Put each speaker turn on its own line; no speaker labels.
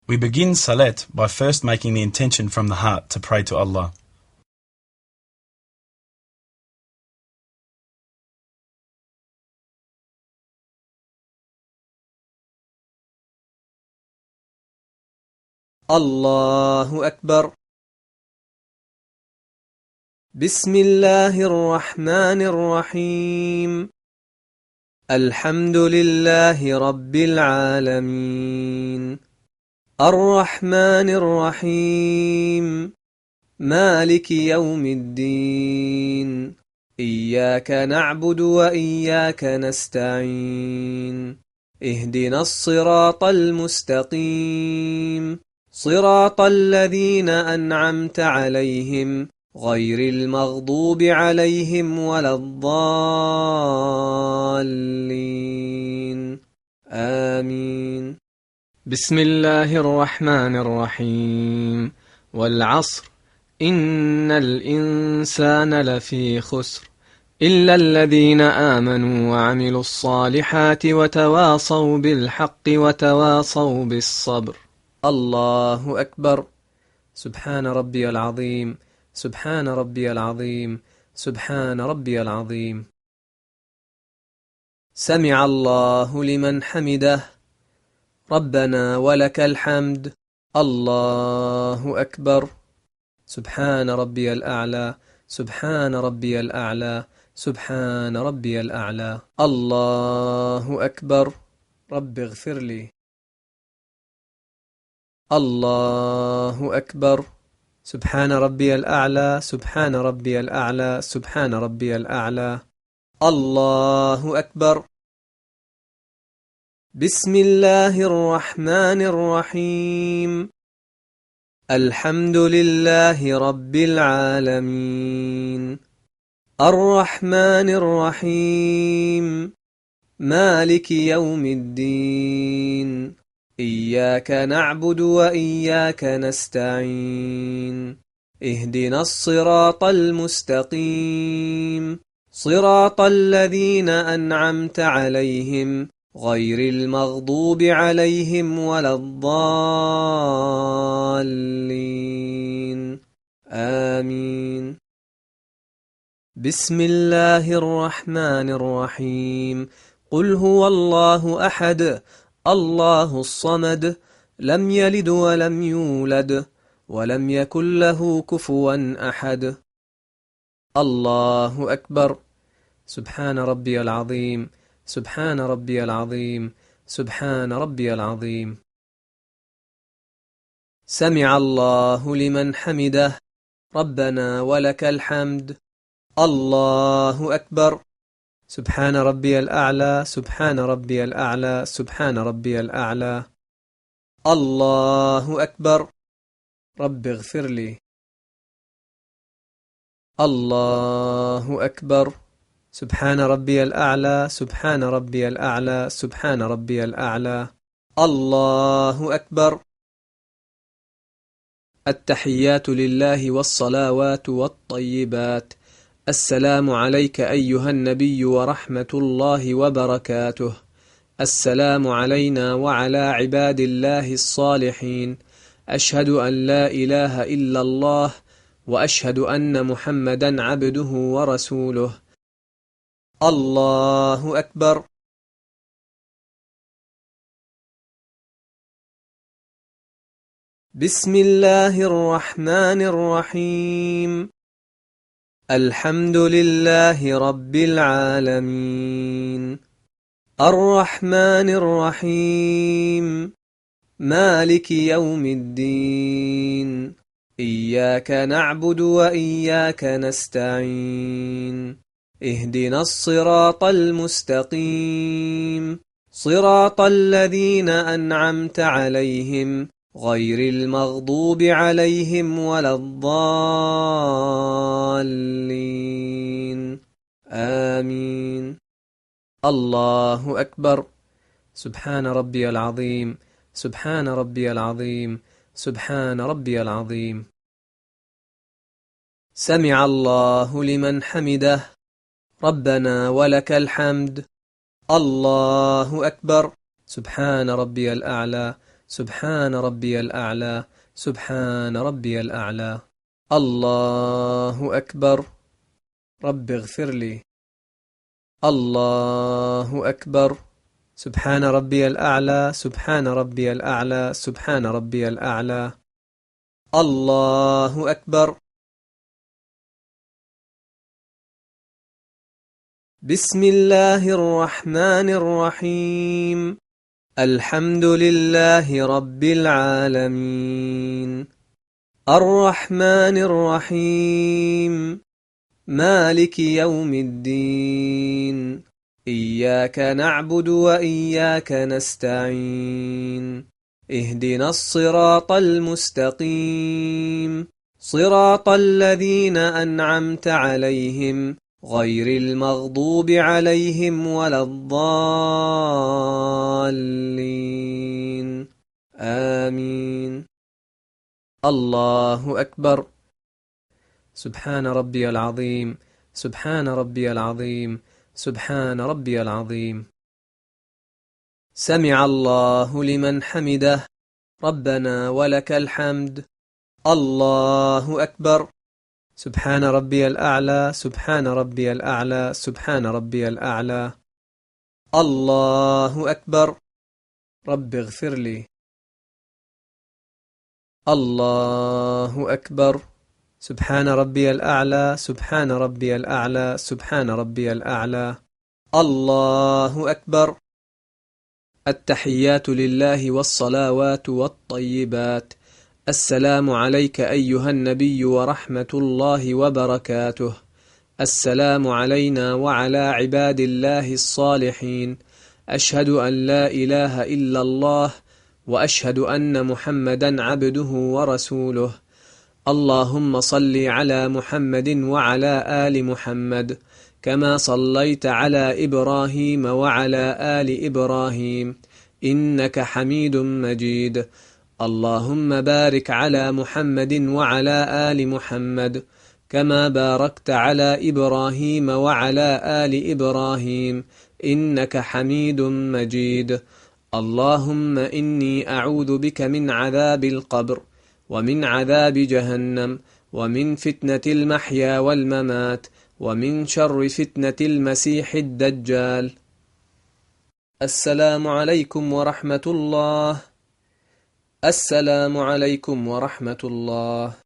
We begin Salat by first making the intention from the heart to pray to Allah.
الله أكبر. بسم الله الرحمن الرحيم. الحمد لله رب العالمين، الرحمن الرحيم، مالك يوم الدين، إياك نعبد وإياك نستعين، اهدنا الصراط المستقيم، صراط الذين أنعمت عليهم غير المغضوب عليهم ولا الضالين، آمين.
بسم الله الرحمن الرحيم. والعصر إن الإنسان لفي خسر إلا الذين آمنوا وعملوا الصالحات وتواصوا بالحق وتواصوا بالصبر.
الله أكبر. سبحان ربي العظيم، سبحان ربي العظيم، سبحان ربي العظيم. سمع الله لمن حمده، ربنا ولك الحمد، الله أكبر. سبحان ربي الأعلى، سبحان ربي الأعلى، سبحان ربي الأعلى. الله أكبر. رب اغفر لي. الله أكبر. سبحان ربي الأعلى، سبحان ربي الأعلى، سبحان ربي الأعلى. الله أكبر. بسم الله الرحمن الرحيم. الحمد لله رب العالمين، الرحمن الرحيم، مالك يوم الدين، إياك نعبد وإياك نستعين، اهدنا الصراط المستقيم، صراط الذين أنعمت عليهم غير المغضوب عليهم ولا الضالين، آمين. بسم الله الرحمن الرحيم. قل هو الله أحد، الله الصمد، لم يلد ولم يولد ولم يكن له كفوا أحد. الله أكبر. سبحان ربي العظيم، سبحان ربي العظيم، سبحان ربي العظيم. سمع الله لمن حمده، ربنا ولك الحمد، الله أكبر. سبحان ربي الأعلى، سبحان ربي الأعلى، سبحان ربي الأعلى. الله أكبر. رب اغفر لي. الله أكبر. سبحان ربي الأعلى، سبحان ربي الأعلى، سبحان ربي الأعلى. الله أكبر. التحيات لله والصلوات والطيبات. السلام عليك أيها النبي ورحمة الله وبركاته. السلام علينا وعلى عباد الله الصالحين. أشهد أن لا إله إلا الله وأشهد أن محمدا عبده ورسوله. الله أكبر. بسم الله الرحمن الرحيم. الحمد لله رب العالمين، الرحمن الرحيم، مالك يوم الدين، إياك نعبد وإياك نستعين، اهدنا الصراط المستقيم، صراط الذين أنعمت عليهم غير المغضوب عليهم ولا الضالين، آمين. الله أكبر. سبحان ربي العظيم، سبحان ربي العظيم، سبحان ربي العظيم. سمع الله لمن حمده، ربنا ولك الحمد، الله أكبر. سبحان ربي الأعلى، سبحان ربي الأعلى سبحان ربي الأعلى. الله أكبر. رب اغفر لي. الله أكبر. سبحان ربي الأعلى سبحان ربي الأعلى سبحان ربي الأعلى. الله أكبر. بسم الله الرحمن الرحيم. الحمد لله رب العالمين الرحمن الرحيم مالك يوم الدين إياك نعبد وإياك نستعين اهدنا الصراط المستقيم صراط الذين أنعمت عليهم غير المغضوب عليهم ولا الضالين آمين. الله أكبر. سبحان ربي العظيم سبحان ربي العظيم سبحان ربي العظيم. سمع الله لمن حمده ربنا ولك الحمد. الله أكبر. سبحان ربي الأعلى سبحان ربي الأعلى سبحان ربي الأعلى. الله أكبر. رب اغفر لي. الله أكبر. سبحان ربي الأعلى سبحان ربي الأعلى سبحان ربي الأعلى. الله أكبر. التحيات لله والصلوات والطيبات. السلام عليك أيها النبي ورحمة الله وبركاته. السلام علينا وعلى عباد الله الصالحين. أشهد أن لا إله إلا الله وأشهد أن محمدا عبده ورسوله. اللهم صل على محمد وعلى آل محمد كما صليت على إبراهيم وعلى آل إبراهيم إنك حميد مجيد. اللهم بارك على محمد وعلى آل محمد كما باركت على إبراهيم وعلى آل إبراهيم إنك حميد مجيد. اللهم إني أعوذ بك من عذاب القبر ومن عذاب جهنم ومن فتنة المحيا والممات ومن شر فتنة المسيح الدجال. السلام عليكم ورحمة الله. السلام عليكم ورحمة الله.